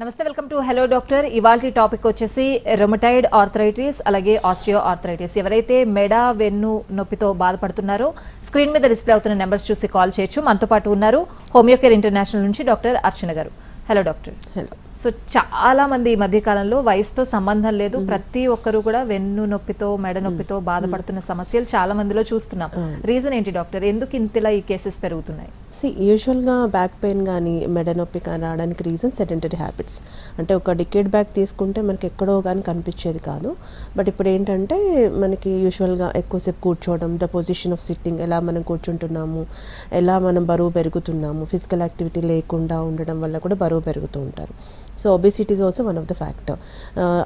నమస్తే, welcome to hello doctor. ఇవాల్టి topic వచ్చేసి రొమటైడ్ ఆర్థరైటిస్ అలాగే ఆస్టియో ఆర్థరైటిస్. ఎవరైతే మెడ వెన్ను నొప్పితో బాధపడుతున్నారో స్క్రీన్ మీద డిస్ప్లే అవుతున్న నెంబర్స్ చూసి కాల్ చేయొచ్చు. మనతో పాటు ఉన్నారు హోమియోకేర్ ఇంటర్నేషనల్ నుంచి డాక్టర్ అర్చన గారు. Hello doctor. హలో. సో చాలా మంది ఈ మధ్య కాలంలో వయసుతో సంబంధం లేదు, ప్రతి ఒక్కరు కూడా వెన్ను నొప్పితో మెడ నొప్పితో బాధపడుతున్న సమస్యలు చాలా మందిలో చూస్తున్నాం. రీజన్ ఏంటి డాక్టర్? ఎందుకు ఇంతలా ఈ కేసెస్ పెరుగుతున్నాయి? యూజువల్గా బ్యాక్ పెయిన్ కానీ మెడ నొప్పి కానీ రావడానికి రీజన్ సెడెంటరీ హ్యాబిట్స్. అంటే ఒక డికేడ్ బ్యాక్ తీసుకుంటే మనకి ఎక్కడో కానీ కనిపించేది కాదు. బట్ ఇప్పుడు ఏంటంటే మనకి యూజువల్గా ఎక్కువసేపు కూర్చోవడం, ద పొజిషన్ ఆఫ్ సిట్టింగ్, ఎలా మనం కూర్చుంటున్నాము, ఎలా మనం బరువు పెరుగుతున్నాము, ఫిజికల్ యాక్టివిటీ లేకుండా ఉండడం వల్ల కూడా బరువు పెరుగుతూ ఉంటారు. So obesity is also one of the factor.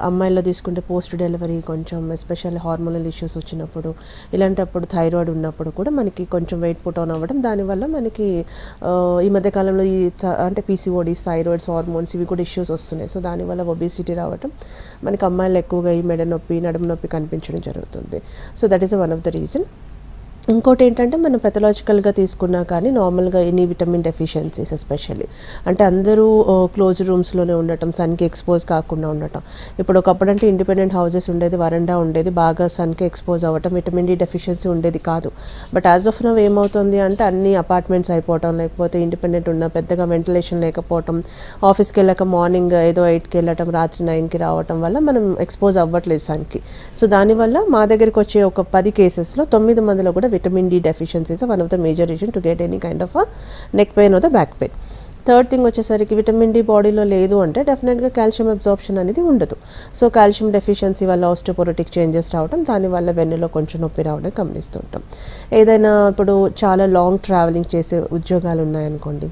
అమ్మాయిల్లో తీసుకుంటే పోస్ట్ డెలివరీ కొంచెం ఎస్పెషల్లీ హార్మోనల్ ఇష్యూస్ వచ్చినప్పుడు, ఇలాంటప్పుడు థైరాయిడ్ ఉన్నప్పుడు కూడా మనకి కొంచెం వెయిట్ పుట్ ఆన్ అవ్వడం, దానివల్ల మనకి ఈ మధ్యకాలంలో అంటే పీసీఓడీస్, థైరాయిడ్స్, హార్మోన్స్ ఇవి కూడా ఇష్యూస్ వస్తున్నాయి. సో దానివల్ల ఒబేసిటీ రావడం, మనకి అమ్మాయిలు ఎక్కువగా ఈ మెడ నొప్పి, నడుము నొప్పి కనిపించడం జరుగుతుంది. So that is one of the reason. ఇంకోటి ఏంటంటే మనం పెథలాజికల్గా తీసుకున్నా కానీ నార్మల్గా ఎనీ విటమిన్ డెఫిషియన్సీస్ ఎస్పెషల్లీ, అంటే అందరూ క్లోజ్ రూమ్స్లోనే ఉండటం, సన్కి ఎక్స్పోజ్ కాకుండా ఉండటం. ఇప్పుడు ఒకప్పుడు అంటే ఇండిపెండెంట్ హౌసెస్ ఉండేది, వరండా ఉండేది, బాగా సన్కి ఎక్స్పోజ్ అవ్వటం, విటమిన్ డి డెఫిషియన్సీ ఉండేది కాదు. బట్ యాజ్ ఆఫ్ నౌ ఏమవుతుంది అంటే అన్ని అపార్ట్మెంట్స్ అయిపోవటం, లేకపోతే ఇండిపెండెంట్ ఉన్న పెద్దగా వెంటిలేషన్ లేకపోవటం, ఆఫీస్కి వెళ్ళాక మార్నింగ్ ఏదో 8కి వెళ్ళటం, రాత్రి 9కి రావటం వల్ల మనం ఎక్స్పోజ్ అవ్వట్లేదు సన్కి. సో దానివల్ల మా దగ్గరికి వచ్చే ఒక 10 కేసెస్లో 9 మందిలో కూడా vitamin D deficiency is one of the major reason to get any kind of a neck pain or the back pain. Third thing వచ్చేసరికి విటమిన్ డి బాడీలో లేదు అంటే డెఫినెట్గా కాల్షియం అబ్జార్ప్షన్ అనేది ఉండదు. సో కాల్షియం డెఫిషియన్సీ వల్ల ఆస్టియోపోరోటిక్ చేంజెస్ రావడం, దానివల్ల వెన్నులో కొంచెం నొప్పి రావడం గమనిస్తూ ఉంటాం. ఏదైనా ఇప్పుడు చాలా లాంగ్ ట్రావెలింగ్ చేసే ఉద్యోగాలు ఉన్నాయనుకోండి,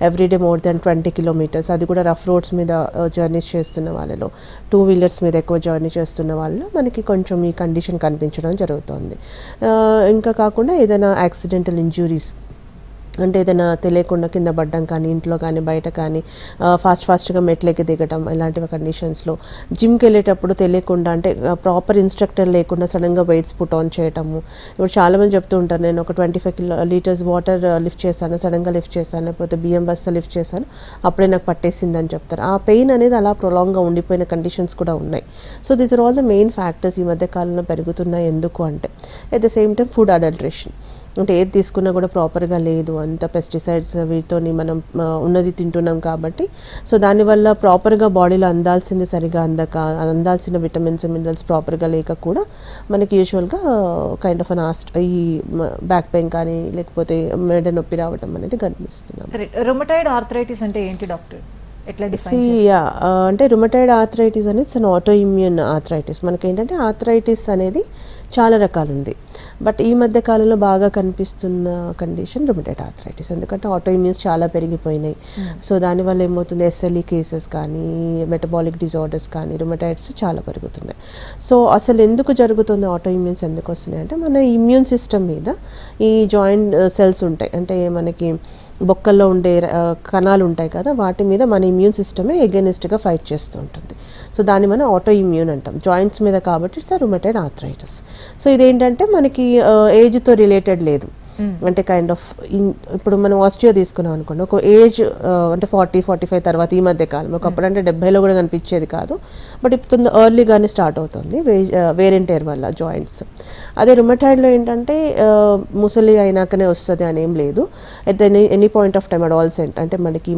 ఎవ్రీడే మోర్ దెన్ 20 కిలోమీటర్స్, అది కూడా రఫ్ రోడ్స్ మీద జర్నీస్ చేస్తున్న వాళ్ళలో, 2 వీలర్స్ మీద ఎక్కువ జర్నీ చేస్తున్న వాళ్ళలో మనకి కొంచెం ఈ కండిషన్ కనిపించడం జరుగుతుంది. ఇంకా కాకుండా ఏదైనా యాక్సిడెంటల్ ఇంజురీస్, అంటే ఏదైనా తెలియకుండా కింద పడ్డం కానీ, ఇంట్లో కానీ బయట కానీ ఫాస్ట్గా మెట్లెక్కి దిగడం, ఇలాంటివి కండిషన్స్లో జిమ్కి వెళ్ళేటప్పుడు తెలియకుండా, అంటే ప్రాపర్ ఇన్స్ట్రక్టర్ లేకుండా సడన్గా వెయిట్స్ పుట్ ఆన్ చేయటము. ఇప్పుడు చాలామంది చెప్తూ ఉంటారు, నేను ఒక 25 లీటర్స్ వాటర్ లిఫ్ట్ చేశాను, సడన్గా లిఫ్ట్ చేశాను, లేకపోతే బియ్యం బస్తా లిఫ్ట్ చేశాను, అప్పుడే నాకు పట్టేసిందని చెప్తారు. ఆ పెయిన్ అనేది అలా ప్రొలాంగ్గా ఉండిపోయిన కండిషన్స్ కూడా ఉన్నాయి. So these are all the main factors ఈ మధ్య కాలంలో పెరుగుతున్నాయి. ఎందుకు అంటే at the same time food adulteration, అంటే ఏది తీసుకున్నా కూడా ప్రాపర్గా లేదు, అంత పెస్టిసైడ్స్ వీటితోని మనం ఉన్నది తింటున్నాం కాబట్టి. సో దానివల్ల ప్రాపర్గా బాడీలో అందాల్సింది సరిగా అందక, అందాల్సిన విటమిన్స్ మినరల్స్ ప్రాపర్గా లేక కూడా మనకి యూజువల్గా కైండ్ ఆఫ్ ఈ బ్యాక్ పెయిన్ కానీ లేకపోతే మెడ నొప్పి రావడం అనేది కనిపిస్తున్నాం. రొమటైడ్ ఆర్థరైటిస్ అంటే ఏంటి డాక్టర్? అంటే రుమటైడ్ ఆర్థరైటిస్ అనేది it's an auto immune arthritis. మనకి ఏంటంటే ఆర్థరైటిస్ అనేది చాలా రకాలు ఉంది, బట్ ఈ మధ్య కాలంలో బాగా కనిపిస్తున్న కండిషన్ రుమటైడ్ ఆర్థరైటిస్. ఎందుకంటే ఆటో ఇమ్యూన్స్ చాలా పెరిగిపోయినాయి. సో దానివల్ల ఏమవుతుంది, ఎస్ఎల్ఈ కేసెస్ కానీ, మెటబాలిక్ డిజార్డర్స్ కానీ, రుమటైడ్స్ చాలా పెరుగుతున్నాయి. సో అసలు ఎందుకు జరుగుతుంది, ఆటో ఇమ్యూన్స్ ఎందుకు వస్తున్నాయి అంటే మన ఇమ్యూన్ సిస్టమ్ మీద ఈ జాయింట్ సెల్స్ ఉంటాయి, అంటే మనకి బొక్కల్లో ఉండే కణాలు ఉంటాయి కదా, వాటి మీద మన ఇమ్యూన్ సిస్టమే ఎగెనిస్ట్గా ఫైట్ చేస్తూ ఉంటుంది. సో దాన్ని మనం ఆటో ఇమ్యూన్ అంటాం, జాయింట్స్ మీద, కాబట్టి ఇట్స్ రుమటైడ్ ఆర్థరైటిస్. సో ఇదేంటంటే మనకి ఏజ్తో రిలేటెడ్ లేదు, అంటే కైండ్ ఆఫ్ ఇప్పుడు మనం ఆస్టియో తీసుకున్నాం అనుకోండి, ఒక ఏజ్ అంటే 40-45 తర్వాత ఈ మధ్య కాలం, ఒకప్పుడు అంటే 70లో కూడా కనిపించేది కాదు, బట్ ఇప్పుడు ఎర్లీగానే స్టార్ట్ అవుతుంది వేర్ అండ్ టేర్ వల్ల జాయింట్స్. అదే రుమటైడ్లో ఏంటంటే ముసలి అయినాకనే వస్తుంది అని ఏం లేదు, at any point of time adolescent, అంటే మనకి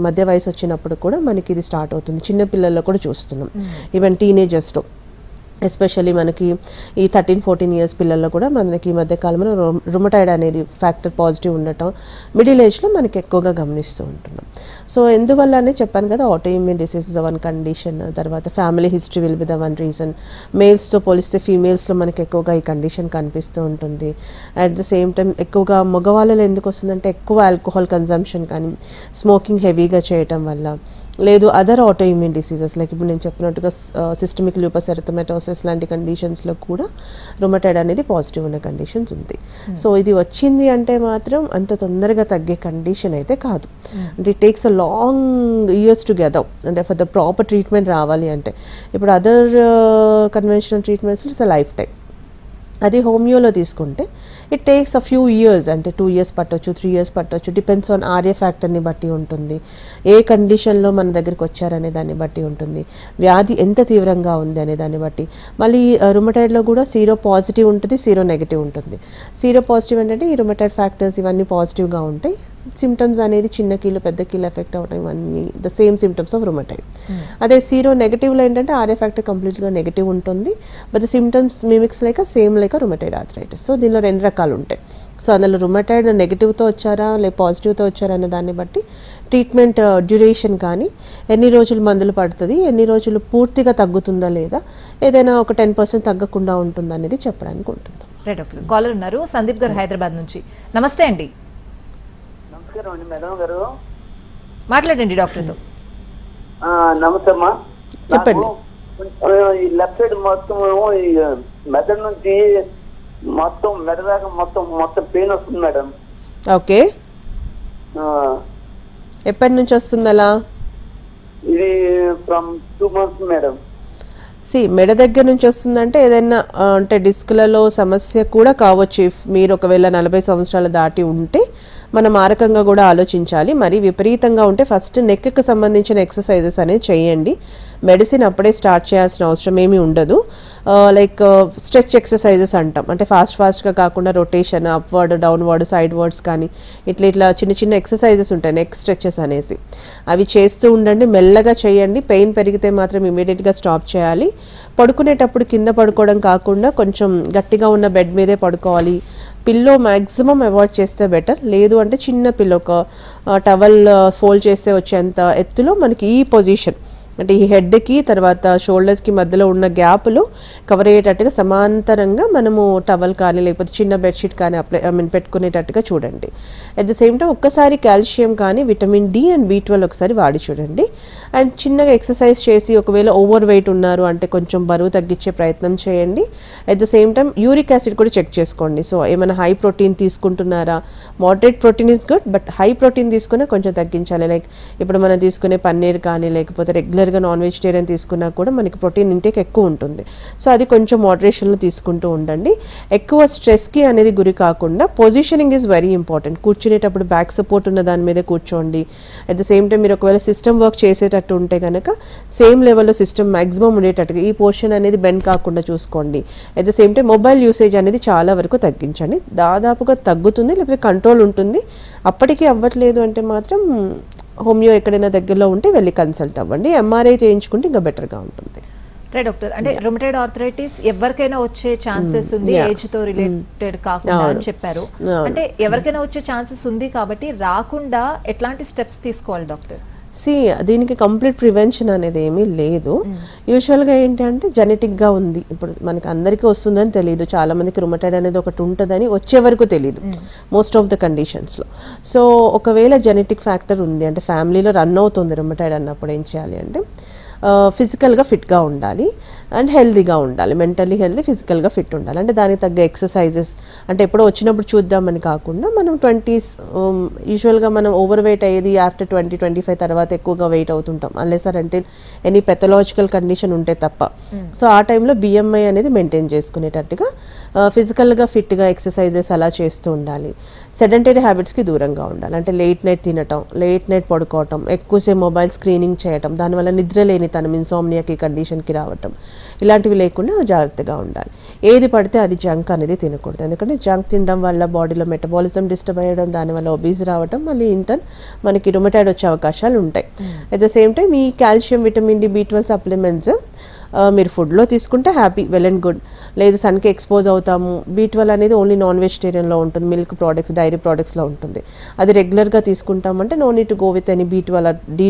మధ్య వయసు వచ్చినప్పుడు కూడా మనకి ఇది స్టార్ట్ అవుతుంది. చిన్నపిల్లల్లో కూడా చూస్తున్నాం, ఈవెన్ టీనేజర్స్లో ఎస్పెషల్లీ మనకి ఈ 13-14 ఇయర్స్ పిల్లల్లో కూడా మనకి ఈ మధ్య కాలంలో రుమటైడ్ అనేది ఫ్యాక్టర్ పాజిటివ్ ఉండటం మిడిల్ ఏజ్లో మనకి ఎక్కువగా గమనిస్తూ ఉంటున్నాం. సో ఎందువల్ల అనేది చెప్పాను కదా, autoimmune disease is one condition, తర్వాత family history will be the one reason. మేల్స్తో పోలిస్తే ఫీమేల్స్లో మనకి ఎక్కువగా ఈ కండిషన్ కనిపిస్తూ ఉంటుంది. అట్ ద సేమ్ టైం ఎక్కువగా మగవాళ్ళలో ఎందుకు వస్తుందంటే ఎక్కువ ఆల్కహాల్ కన్జంప్షన్ కానీ, స్మోకింగ్ హెవీగా చేయటం వల్ల, లేదు other auto immune diseases like ఇప్పుడు నేను చెప్పినట్టుగా సిస్టమిక్ లూపస్ ఎరిథమెటోసిస్ లాంటి కండిషన్స్లో కూడా రుమటైడ్ అనేది పాజిటివ్ ఉన్న కండిషన్స్ ఉంది. సో ఇది వచ్చింది అంటే మాత్రం అంత తొందరగా తగ్గే కండిషన్ అయితే కాదు, అంటే it takes a long years together, అంటే ఫర్ ద ప్రాపర్ ట్రీట్మెంట్ రావాలి అంటే. ఇప్పుడు other conventional treatments it's a life time, అది హోమియోలో తీసుకుంటే it takes a few years, అంటే 2 years పట్టొచ్చు, 3 years పట్టొచ్చు, డిపెండ్స్ ఆన్ ఆర్ఏ ఫ్యాక్టర్ని బట్టి ఉంటుంది, ఏ కండిషన్లో మన దగ్గరికి వచ్చారనే దాన్ని బట్టి ఉంటుంది, వ్యాధి ఎంత తీవ్రంగా ఉంది అనే దాన్ని బట్టి. మళ్ళీ రుమటైడ్లో కూడా సీరో పాజిటివ్ ఉంటుంది, సీరో నెగిటివ్ ఉంటుంది. సీరో పాజిటివ్ ఏంటంటే ఈ రుమటైడ్ ఫ్యాక్టర్స్ ఇవన్నీ పాజిటివ్గా ఉంటాయి, సిమ్టమ్స్ అనేది చిన్న కీళ్ళు పెద్ద కీళ్ళు ఎఫెక్ట్ అవడం ఇవన్నీ the same symptoms of rheumatoid. అదే సీరో నెగిటివ్లో ఏంటంటే ఆర్ఏ ఫ్యాక్టర్ కంప్లీట్గా నెగిటివ్ ఉంటుంది, but the symptoms mimics like same like rheumatoid arthritis. So దీనిలో 2 రకాలు ఉంటాయి. సో అందులో రుమటైడ్ నెగిటివ్తో వచ్చారా లేక పాజిటివ్తో వచ్చారా అనే దాన్ని బట్టి ట్రీట్మెంట్ డ్యూరేషన్ కానీ, ఎన్ని రోజులు మందులు పడుతుంది, ఎన్ని రోజులు పూర్తిగా తగ్గుతుందా లేదా, ఏదైనా ఒక 10% తగ్గకుండా ఉంటుందా అనేది చెప్పడానికి ఉంటుంది. Right doctor. కాలర్ ఉన్నారు సందీప్ గారు హైదరాబాద్ నుంచి. నమస్తే అండి. నమస్కారం అండి మేడం గారు. మాట్లాడండి డాక్టర్తో. నమస్తే అమ్మా. చెప్పండి. ఈ లెఫ్ట్ సైడ్ మొత్తం ఈ మెదడు నుంచి మొత్తం మెదడాక మొత్తం పెయిన్ వస్తుంది మేడం. ఓకే, ఎప్పటి నుంచి వస్తుంది అలా? ఇది ఫ్రమ్ 2 months మేడం. మెడ దగ్గర నుంచి వస్తుందంటే ఏదైనా అంటే డిస్క్లలో సమస్య కూడా కావచ్చు. మీరు ఒకవేళ 40 సంవత్సరాలు దాటి ఉంటే మనం ఆ రకంగా కూడా ఆలోచించాలి. మరి విపరీతంగా ఉంటే ఫస్ట్ నెక్కి సంబంధించిన ఎక్సర్సైజెస్ అనేది చేయండి. మెడిసిన్ అప్పుడే స్టార్ట్ చేయాల్సిన అవసరం ఏమీ ఉండదు. లైక్ స్ట్రెచ్ ఎక్సర్సైజెస్ అంటాం, అంటే ఫాస్ట్గా కాకుండా rotation, upward, downward, side words కానీ ఇట్లా చిన్న ఎక్సర్సైజెస్ ఉంటాయి నెక్ స్ట్రెచెస్ అనేసి. అవి చేస్తూ ఉండండి, మెల్లగా చేయండి. పెయిన్ పెరిగితే మాత్రం ఇమీడియట్గా స్టాప్ చేయాలి. పడుకునేటప్పుడు కింద పడుకోవడం కాకుండా కొంచెం గట్టిగా ఉన్న బెడ్ మీదే పడుకోవాలి. పిల్లో మ్యాక్సిమం అవాయిడ్ చేస్తే బెటర్. లేదు అంటే చిన్న పిల్లో, ఒక టవల్ ఫోల్డ్ చేస్తే వచ్చేంత ఎత్తులో మనకి ఈ పొజిషన్, అంటే ఈ హెడ్కి తర్వాత షోల్డర్స్కి మధ్యలో ఉన్న గ్యాప్లో కవర్ అయ్యేటట్టుగా సమాంతరంగా మనము టవల్ కానీ లేకపోతే చిన్న బెడ్షీట్ కానీ పెట్టుకునేటట్టుగా చూడండి. అట్ ద సేమ్ టైం ఒక్కసారి కాల్షియం కానీ విటమిన్ డి అండ్ B12 ఒకసారి వాడి చూడండి. అండ్ చిన్నగా ఎక్సర్సైజ్ చేసి ఒకవేళ ఓవర్ వెయిట్ ఉన్నారు అంటే కొంచెం బరువు తగ్గించే ప్రయత్నం చేయండి. At the same time uric acid కూడా చెక్ చేసుకోండి. సో ఏమైనా హై ప్రోటీన్ తీసుకుంటున్నారా? Moderate protein is good, but high protein తీసుకునే కొంచెం తగ్గించాలి. లైక్ ఇప్పుడు మనం తీసుకునే పన్నీర్ కానీ లేకపోతే రెగ్యులర్గా నాన్ వెజిటేరియన్ తీసుకున్నా కూడా మనకి ప్రోటీన్ ఇంటేక్ ఎక్కువ ఉంటుంది. సో అది కొంచెం మోడరేషన్లో తీసుకుంటూ ఉండండి. ఎక్కువ స్ట్రెస్కి అనేది గురి కాకుండా పొజిషనింగ్ ఈజ్ వెరీ ఇంపార్టెంట్. కూర్చునేటప్పుడు బ్యాక్ సపోర్ట్ ఉన్న దాని మీద కూర్చోండి. అట్ ద సేమ్ టైం మీరు ఒకవేళ సిస్టమ్ వర్క్ చేసేటట్టు ఉంటే కనుక సేమ్ లెవెల్లో సిస్టమ్ మ్యాక్సిమం ఉండేటట్టుగా ఈ పోర్షన్ అనేది బెండ్ కాకుండా చూసుకోండి. At the same time mobile usage అనేది చాలా వరకు తగ్గించండి. దాదాపుగా తగ్గుతుంది, లేకపోతే కంట్రోల్ ఉంటుంది. అప్పటికీ అవ్వట్లేదు అంటే మాత్రం హోమియో ఎక్కడైనా దగ్గరలో ఉంటే వెళ్ళి కన్సల్ట్ అవ్వండి. ఎంఆర్ఐ చేయించుకుంటే ఇంకా బెటర్గా ఉంటుంది. Right doctor. అంటే రుమటైడ్ ఆర్థరైటిస్ ఎవరికైనా వచ్చే ఛాన్సెస్ ఉంది, ఏజ్ తో రిలేటెడ్ కాకుండా అని చెప్పారు. అంటే ఎవరికైనా వచ్చే ఛాన్సెస్ ఉంది కాబట్టి రాకుండా ఎట్లాంటి స్టెప్స్ తీసుకోవాలి డాక్టర్? దీనికి కంప్లీట్ ప్రివెన్షన్ అనేది ఏమీ లేదు. యూజువల్గా ఏంటంటే జెనెటిక్గా ఉంది. ఇప్పుడు మనకి అందరికీ వస్తుందని తెలియదు, చాలామందికి రుమటైడ్ అనేది ఒకటి ఉంటుందని వచ్చే వరకు తెలియదు మోస్ట్ ఆఫ్ ద కండిషన్స్లో. సో ఒకవేళ జెనెటిక్ ఫ్యాక్టర్ ఉంది అంటే ఫ్యామిలీలో రన్ అవుతుంది రుమటైడ్ అన్నప్పుడు ఏం చేయాలి అంటే ఫిజికల్గా ఫిట్గా ఉండాలి అండ్ హెల్దీగా ఉండాలి. మెంటల్లీ హెల్దీ, ఫిజికల్గా ఫిట్ ఉండాలి. అంటే దానికి తగ్గ ఎక్సర్సైజెస్ అంటే ఎప్పుడో వచ్చినప్పుడు చూద్దామని కాకుండా మనం 20s యూజువల్గా మనం ఓవర్ వెయిట్ అయ్యేది ఆఫ్టర్ 20-25 తర్వాత ఎక్కువగా వెయిట్ అవుతుంటాం అన్లెస్ అంటే ఎనీ పెథలాజికల్ కండిషన్ ఉంటే తప్ప. సో ఆ టైంలో BMI అనేది మెయింటైన్ చేసుకునేటట్టుగా ఫిజికల్గా ఫిట్గా ఎక్సర్సైజెస్ అలా చేస్తూ ఉండాలి. సెడెంటరీ హ్యాబిట్స్కి దూరంగా ఉండాలి. అంటే లేట్ నైట్ తినటం, లేట్ నైట్ పడుకోవటం, ఎక్కువసేపు మొబైల్ స్క్రీనింగ్ చేయటం, దానివల్ల నిద్ర లేనితనం, ఇన్సోమ్నియాకి కండిషన్కి రావటం, ఇలాంటివి లేకుండా జాగ్రత్తగా ఉండాలి. ఏది పడితే అది జంక్ అనేది తినకూడదు. ఎందుకంటే జంక్ తినడం వల్ల బాడీలో మెటబాలిజం డిస్టర్బ్ అయ్యడం, దానివల్ల ఒబీస్ రావడం, మళ్ళీ ఇంటర్న్ మనకి రుమటైడ్ వచ్చే అవకాశాలు ఉంటాయి. అట్ ద సేమ్ టైం ఈ calcium, vitamin D, B12 supplements మీరు ఫుడ్లో తీసుకుంటే హ్యాపీ, వెల్ అండ్ గుడ్. లేదు సన్కి ఎక్స్పోజ్ అవుతాము, B12 అనేది ఓన్లీ నాన్ వెజిటేరియన్లో ఉంటుంది, మిల్క్ ప్రోడక్ట్స్, డైరీ ప్రోడక్ట్స్లో ఉంటుంది. అది రెగ్యులర్గా తీసుకుంటామంటే no need to go with any B12 D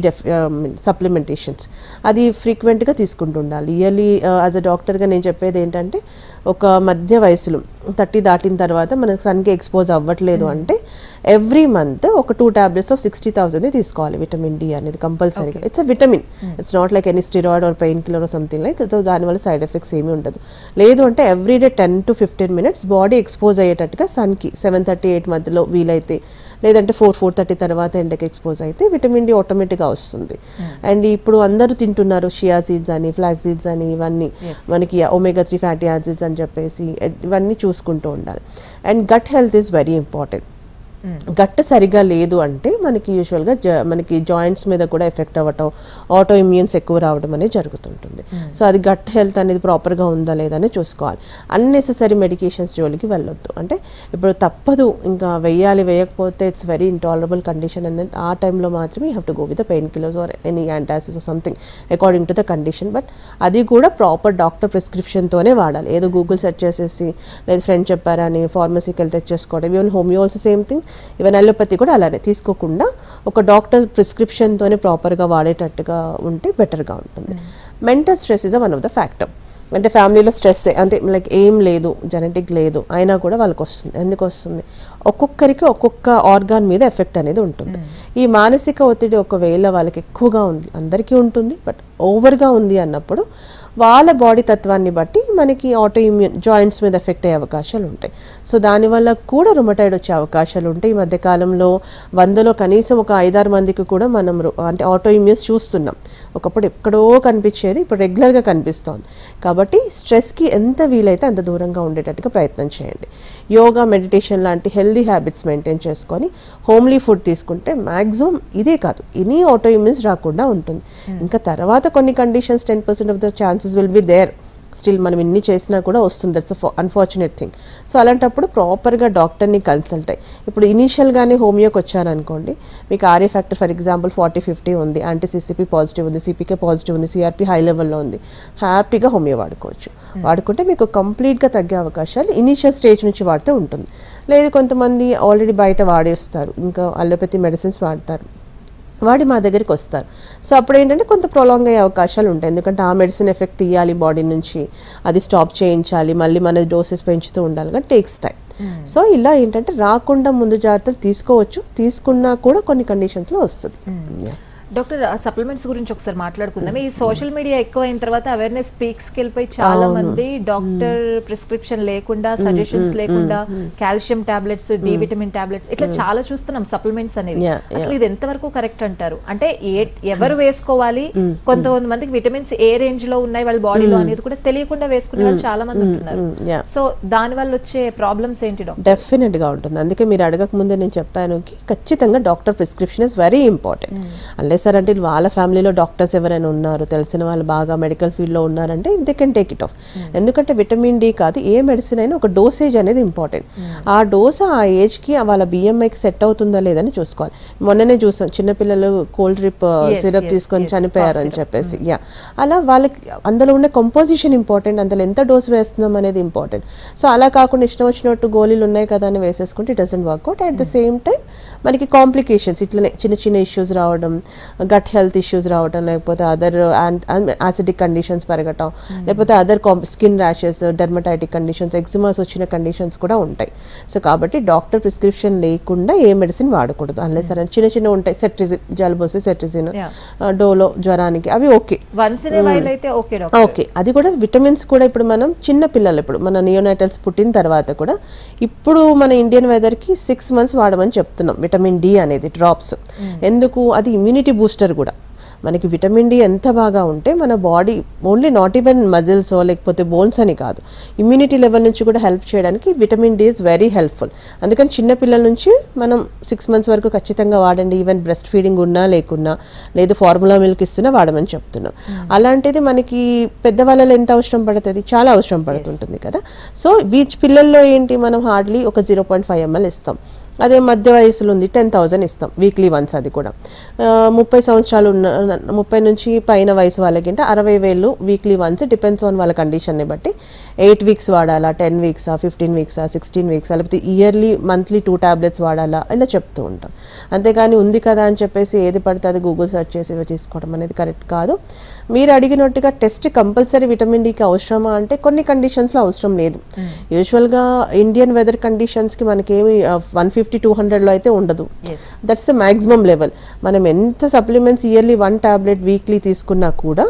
supplementations. అది ఫ్రీక్వెంట్గా తీసుకుంటూ ఉండాలి. ఇయర్లీ యాజ్ అ డాక్టర్గా నేను చెప్పేది ఏంటంటే ఒక మధ్య వయసులో 30 దాటిన తర్వాత మనకు సన్కి ఎక్స్పోజ్ అవ్వట్లేదు అంటే ఎవ్రీ మంత్ ఒక 2 tablets of 60,000 తీసుకోవాలి. విటమిన్ డి అనేది కంపల్సరీగా. It's a vitamin, it's not like any steroid or pain killer or something like. దానివల్ల సైడ్ ఎఫెక్ట్స్ ఏమీ ఉండదు. లేదు అంటే everyday 10 to 15 minutes body expose అయ్యేటట్టుగా సన్కి 7:30-8 మధ్యలో వీలైతే లేదంటే 4:30 తర్వాత ఎండకి ఎక్స్పోజ్ అయితే విటమిన్ డి ఆటోమేటిక్గా వస్తుంది. అండ్ ఇప్పుడు అందరూ తింటున్నారు షియా సీడ్స్ అని, ఫ్లాక్ సీడ్స్ అని, ఇవన్నీ మనకి ఒమేగా 3 ఫ్యాటీ యాసిడ్స్ అని చెప్పేసి ఇవన్నీ చూసుకుంటూ ఉండాలి. And gut health is very important. Gut సరిగా లేదు అంటే మనకి యూజువల్గా మనకి జాయింట్స్ మీద కూడా ఎఫెక్ట్ అవ్వటం, ఆటో ఇమ్యూన్స్ ఎక్కువ రావడం అనేది జరుగుతుంటుంది. సో అది గట్ హెల్త్ అనేది ప్రాపర్గా ఉందా లేదా అని చూసుకోవాలి. అన్నెసెసరీ మెడికేషన్స్ జోలికి వెళ్ళొద్దు. అంటే ఇప్పుడు తప్పదు ఇంకా వేయకపోతే ఇట్స్ వెరీ ఇంటాలరబుల్ కండిషన్ అని ఆ టైంలో మాత్రమే you have to go with pain killers or any antacids or something according to the condition. But అది కూడా ప్రాపర్ డాక్టర్ ప్రిస్క్రిప్షన్తోనే వాడాలి. ఏదో గూగుల్ సెర్చ్ చేసేసి లేదు ఫ్రెండ్ చెప్పారా అని ఫార్మసీకి వెళ్తే తెచ్చేసుకోవడం. Even homeo also same thing. Even allopathy కూడా అలానే తీసుకోకుండా ఒక డాక్టర్ ప్రిస్క్రిప్షన్తోనే ప్రాపర్గా వాడేటట్టుగా ఉంటే బెటర్గా ఉంటుంది. Mental stress is one of the factor. అంటే ఫ్యామిలీలో స్ట్రెస్ అంటే లైక్ ఏం లేదు, జెనెటిక్ లేదు అయినా కూడా వాళ్ళకి వస్తుంది. ఎందుకు వస్తుంది? ఒక్కొక్కరికి ఒక్కొక్క ఆర్గాన్ మీద ఎఫెక్ట్ అనేది ఉంటుంది. ఈ మానసిక ఒత్తిడి ఒకవేళ వాళ్ళకి ఎక్కువగా ఉంది, అందరికీ ఉంటుంది, బట్ ఓవర్గా ఉంది అన్నప్పుడు వాళ్ళ బాడీ తత్వాన్ని బట్టి మనకి ఆటో ఇమ్యూన్ జాయింట్స్ మీద ఎఫెక్ట్ అయ్యే అవకాశాలు ఉంటాయి. సో దానివల్ల కూడా రుమటైడ్ వచ్చే అవకాశాలు ఉంటాయి. ఈ మధ్యకాలంలో 100లో కనీసం ఒక 5-6 మందికి కూడా మనం అంటే ఆటో ఇమ్యూన్స్ చూస్తున్నాం. ఒకప్పుడు ఎక్కడో కనిపించేది ఇప్పుడు రెగ్యులర్గా కనిపిస్తోంది. కాబట్టి స్ట్రెస్కి ఎంత వీలైతే అంత దూరంగా ఉండేటట్టుగా ప్రయత్నం చేయండి. యోగా, మెడిటేషన్ లాంటి హెల్దీ హ్యాబిట్స్ మెయింటైన్ చేసుకొని హోమ్లీ ఫుడ్ తీసుకుంటే మ్యాక్సిమం ఇదే కాదు ఎనీ ఆటో ఇమ్యూన్స్ రాకుండా ఉంటుంది. ఇంకా తర్వాత కొన్ని conditions 10% of the chances will be there. Still మనం ఇన్ని చేసినా కూడా వస్తుంది. That's unfortunate thing. సో అలాంటప్పుడు ప్రాపర్గా డాక్టర్ని కన్సల్ట్ అయ్యి ఇప్పుడు ఇనీషియల్గానే హోమియోకి వచ్చారనుకోండి, మీకు ఆర్ఏ ఫ్యాక్టర్ ఫర్ ఎగ్జాంపుల్ 40-50 ఉంది, యాంటీ సిసిపి పాజిటివ్ ఉంది, సిపికే పాజిటివ్ ఉంది, సిఆర్పి హై లెవెల్లో ఉంది, హ్యాపీగా హోమియో వాడుకోవచ్చు. వాడుకుంటే మీకు కంప్లీట్గా తగ్గే అవకాశాలు ఇనీషియల్ స్టేజ్ నుంచి వాడితే ఉంటుంది. లేదు కొంతమంది ఆల్రెడీ బయట వాడేస్తారు, ఇంకా అలోపతి మెడిసిన్స్ వాడతారు, వాడి మా దగ్గరికి వస్తారు. సో అప్పుడు ఏంటంటే కొంత ప్రొలాంగ్ అయ్యే అవకాశాలు ఉంటాయి. ఎందుకంటే ఆ మెడిసిన్ ఎఫెక్ట్ తీయాలి బాడీ నుంచి, అది స్టాప్ చేయించాలి, మళ్ళీ మన డోసెస్ పెంచుతూ ఉండాలి, కానీ టేక్స్ టైం. సో ఇలా ఏంటంటే రాకుండా ముందు జాగ్రత్తలు తీసుకోవచ్చు, తీసుకున్నా కూడా కొన్ని కండిషన్స్లో వస్తుంది. డాక్టర్ సప్లిమెంట్స్ గురించి ఒకసారి మాట్లాడుకుందాం. ఈ సోషల్ మీడియా ఎక్కువ అయిన తర్వాత అవేర్నెస్ పీక్స్కి వెళ్ళిపోయి చాలా మంది డాక్టర్ ప్రిస్క్రిప్షన్ లేకుండా, సజెషన్స్ లేకుండా calcium tablets, D vitamin tablets ఇట్లా చాలా చూస్తున్నాం సప్లిమెంట్స్ అనేవి. అసలు ఇది ఎంతవరకు కరెక్ట్ అంటారు? అంటే ఎవరు వేసుకోవాలి? కొంతమందికి విటమిన్స్ ఏ రేంజ్ లో ఉన్నాయి వాళ్ళ బాడీలో అనేది కూడా తెలియకుండా వేసుకునే వాళ్ళు చాలా మంది ఉంటున్నారు. సో దాని వల్ల వచ్చే ప్రాబ్లమ్స్ ఏంటి డాక్టర్? డెఫినెట్ గా ఉంటుంది. అందుకే మీరు అడగక ముందే నేను చెప్పాను ఖచ్చితంగా doctor prescription is very important. Sir అంటే వాళ్ళ ఫ్యామిలీలో డాక్టర్స్ ఎవరైనా ఉన్నారు, తెలిసిన వాళ్ళు బాగా మెడికల్ ఫీల్డ్లో ఉన్నారంటే they can take it of. ఎందుకంటే విటమిన్ డి కాదు ఏ మెడిసిన్ అయినా ఒక డోసేజ్ అనేది ఇంపార్టెంట్. ఆ డోస్ ఆ ఏజ్కి వాళ్ళ బిఎంఐకి సెట్ అవుతుందా లేదని చూసుకోవాలి. మొన్ననే చూసాం చిన్నపిల్లలు కోల్డ్ డ్రిప్ సిరప్ తీసుకొని చనిపోయారు అని చెప్పేసి. అలా వాళ్ళకి అందులో ఉన్న కంపోజిషన్ ఇంపార్టెంట్, అందులో ఎంత డోస్ వేస్తున్నాం అనేది ఇంపార్టెంట్. సో అలా కాకుండా ఇష్టం వచ్చినట్టు గోళీలు ఉన్నాయి కదా అని వేసేసుకుంటే it doesn't work out. At the same time మనకి కాంప్లికేషన్స్ ఇట్లనే చిన్న చిన్న ఇష్యూస్ రావడం, గట్ హెల్త్ ఇష్యూస్ రావడం, లేకపోతే అదర్ యాసిడిక్ కండిషన్స్ పెరగటం, లేకపోతే other skin rashes, dermatitic conditions, eczemas వచ్చిన కండిషన్స్ కూడా ఉంటాయి. సో కాబట్టి డాక్టర్ ప్రిస్క్రిప్షన్ లేకుండా ఏ మెడిసిన్ వాడకూడదు. అన్లెస్ సరే చిన్న చిన్న ఉంటాయి, సెట్రిజిన్ జలుబు వస్తే సెట్రిజిన్, డోలో జ్వరానికి అవి ఓకే, ఓకే. అది కూడా విటమిన్స్ కూడా ఇప్పుడు మనం చిన్న పిల్లలు ఇప్పుడు మన నియోనాటల్స్ పుట్టిన తర్వాత కూడా ఇప్పుడు మన ఇండియన్ వెదర్కి 6 months వాడమని చెప్తున్నాం విటమిన్ డి అనేది డ్రాప్స్. ఎందుకు? అది ఇమ్యూనిటీ బూస్టర్ కూడా. మనకి విటమిన్ డి ఎంత బాగా ఉంటే మన body only not even muscles లేకపోతే బోన్స్ అని కాదు, ఇమ్యూనిటీ లెవెల్ నుంచి కూడా హెల్ప్ చేయడానికి vitamin D is very helpful. అందుకని చిన్నపిల్లల నుంచి మనం 6 months వరకు ఖచ్చితంగా వాడండి. ఈవెన్ బ్రెస్ట్ ఫీడింగ్ ఉన్నా లేకున్నా, లేదు ఫార్ములా మిల్క్ ఇస్తున్నా వాడమని చెప్తున్నాం. అలాంటిది మనకి పెద్దవాళ్ళలో ఎంత అవసరం పడుతుంది? చాలా అవసరం పడుతుంటుంది కదా. సో వీచ్ పిల్లల్లో ఏంటి మనం హార్డ్లీ ఒక 0.5 ml ఇస్తాం. అదే మధ్య వయసులో ఉంది 10,000 ఇస్తాం వీక్లీ వన్స్. అది కూడా 30 సంవత్సరాలు ఉన్న 30 నుంచి పైన వయసు వాళ్ళకి 60,000 వీక్లీ వన్స్. డిపెండ్స్ ఆన్ వాళ్ళ కండిషన్ని బట్టి 8 weeks వాడాలా, 10 weeks, 15 weeks, 16 weeks, లేకపోతే ఇయర్లీ మంత్లీ 2 tablets వాడాలా, ఇలా చెప్తూ ఉంటాం. అంతేగాని ఉంది కదా అని చెప్పేసి ఏది పడితే అది గూగుల్ సెర్చ్ చేసి తీసుకోవడం అనేది కరెక్ట్ కాదు. మీరు అడిగినట్టుగా టెస్ట్ కంపల్సరీ విటమిన్ డికి అవసరమా అంటే కొన్ని కండిషన్స్లో అవసరం లేదు. యూజువల్గా ఇండియన్ వెదర్ కండిషన్స్కి మనకేమి 150-200లో అయితే ఉండదు. That's the maximum level. మనం ఎంత సప్లిమెంట్స్ ఇయర్లీ 1 tablet వీక్లీ తీసుకున్నా కూడా